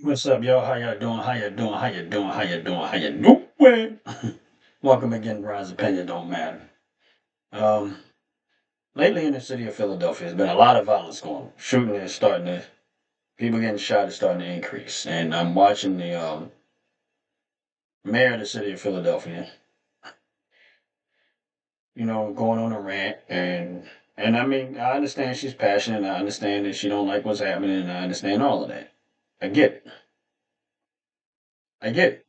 What's up, y'all? How y'all doing? How you doing? How you doing? How you doing? How you doing? Welcome again, Rise Opinion Don't Matter. Um, Lately in the city of Philadelphia, there's been a lot of violence going on. Shooting is starting to, people getting shot is starting to increase. And I'm watching the mayor of the city of Philadelphia, going on a rant. And I mean, I understand she's passionate. I understand that she don't like what's happening. And I understand all of that. I get it. I get it.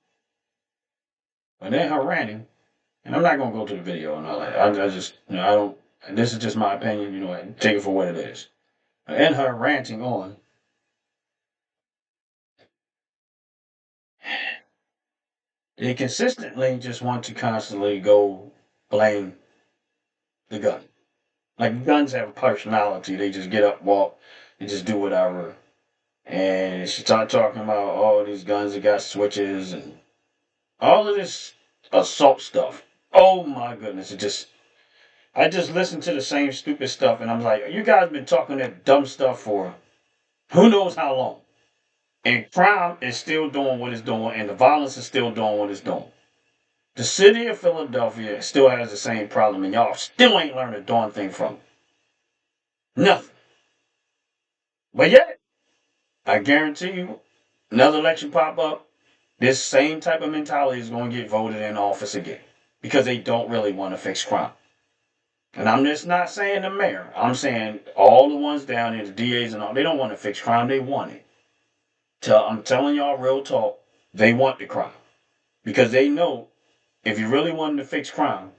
But then her ranting, and I'm not gonna go to the video and all that. I just, I don't. This is just my opinion. Take it for what it is. And her ranting on, they consistently just want to constantly go blame the gun. Like guns have a personality. They just get up, walk, and just do whatever. And she started talking about all these guns that got switches and all of this assault stuff. Oh my goodness! I just listened to the same stupid stuff, and I'm like, you guys been talking that dumb stuff for who knows how long. And crime is still doing what it's doing, and the violence is still doing what it's doing. The city of Philadelphia still has the same problem, and y'all still ain't learned a darn thing from it. Nothing. But yet, I guarantee you, another election pop up, this same type of mentality is going to get voted in office again because they don't really want to fix crime. And I'm just not saying the mayor. I'm saying all the ones down there, the DAs and all, they don't want to fix crime. They want it. I'm telling y'all real talk, they want the crime. Because they know if you really wanted to fix crime,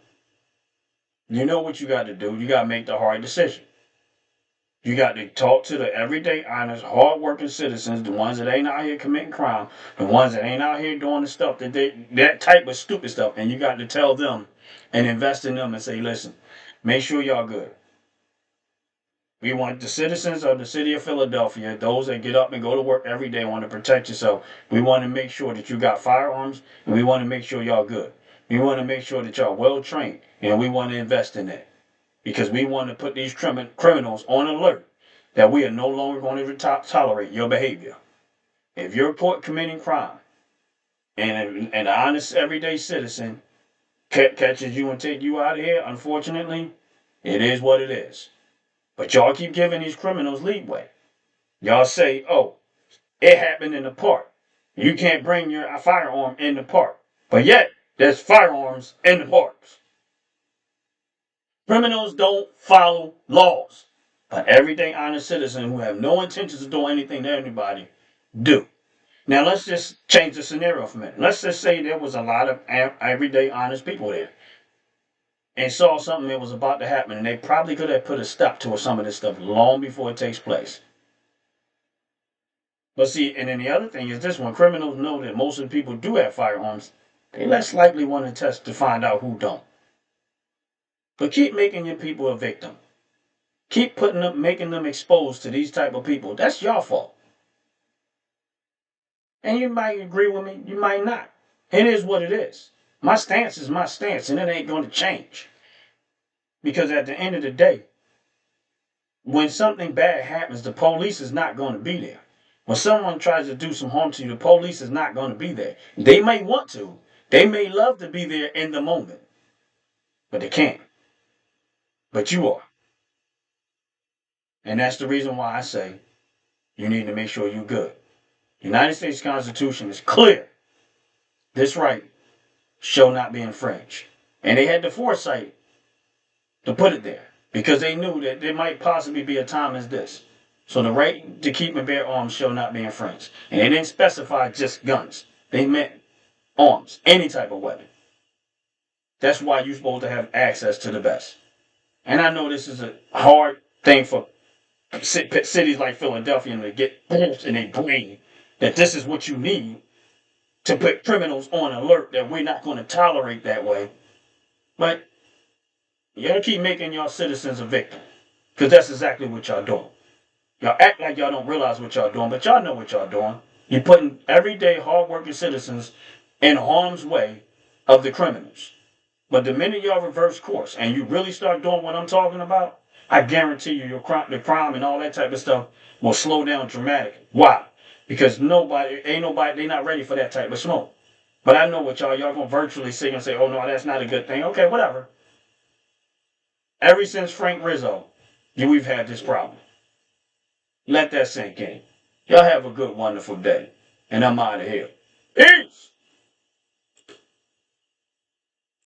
you know what you got to do. You got to make the hard decision. You got to talk to the everyday, honest, hardworking citizens, the ones that ain't out here committing crime, the ones that ain't out here doing the stuff that type of stupid stuff, and you got to tell them and invest in them and say, listen, make sure y'all good. We want the citizens of the city of Philadelphia, those that get up and go to work every day, want to protect yourself. We want to make sure that you got firearms, and we want to make sure y'all good. We want to make sure that y'all well trained, and we want to invest in that because we want to put these criminals on alert that we are no longer going to tolerate your behavior. If you're caught committing crime, and an honest everyday citizen catches you and take you out of here, unfortunately, it is what it is. But y'all keep giving these criminals leeway. Y'all say, oh, it happened in the park. You can't bring your firearm in the park. But yet, there's firearms in the parks. Criminals don't follow laws. But everyday honest citizens who have no intentions of doing anything to anybody do. Now let's just change the scenario for a minute. Let's just say there was a lot of everyday honest people there and saw something that was about to happen, and they probably could have put a stop to some of this stuff long before it takes place. But see, and then the other thing is this: when criminals know that most of the people do have firearms, they less likely want to test to find out who don't. But keep making your people a victim. Keep making them exposed to these type of people. That's your fault. And you might agree with me, you might not. It is what it is. My stance is my stance, and it ain't going to change. Because at the end of the day, when something bad happens, the police is not going to be there. When someone tries to do some harm to you, the police is not going to be there. They may want to, they may love to be there in the moment, but they can't. But you are. And that's the reason why I say you need to make sure you're good. United States Constitution is clear. This right shall not be infringed. And they had the foresight to put it there because they knew that there might possibly be a time as this. So the right to keep and bear arms shall not be infringed. And they didn't specify just guns. They meant arms, any type of weapon. That's why you're supposed to have access to the best. And I know this is a hard thing for cities like Philadelphia to get in their brain that this is what you need to put criminals on alert that we're not going to tolerate that way. But y'all keep making y'all citizens a victim because that's exactly what y'all doing. Y'all act like y'all don't realize what y'all doing, but y'all know what y'all doing. You're putting everyday hardworking citizens in harm's way of the criminals. But the minute y'all reverse course and you really start doing what I'm talking about, I guarantee you the crime and all that type of stuff will slow down dramatically. Why? Because ain't nobody, they not ready for that type of smoke. But I know what y'all gonna virtually sit and say, oh no, that's not a good thing. Okay, whatever. Ever since Frank Rizzo, we've had this problem. Let that sink in. Y'all have a good, wonderful day. And I'm out of here. Peace!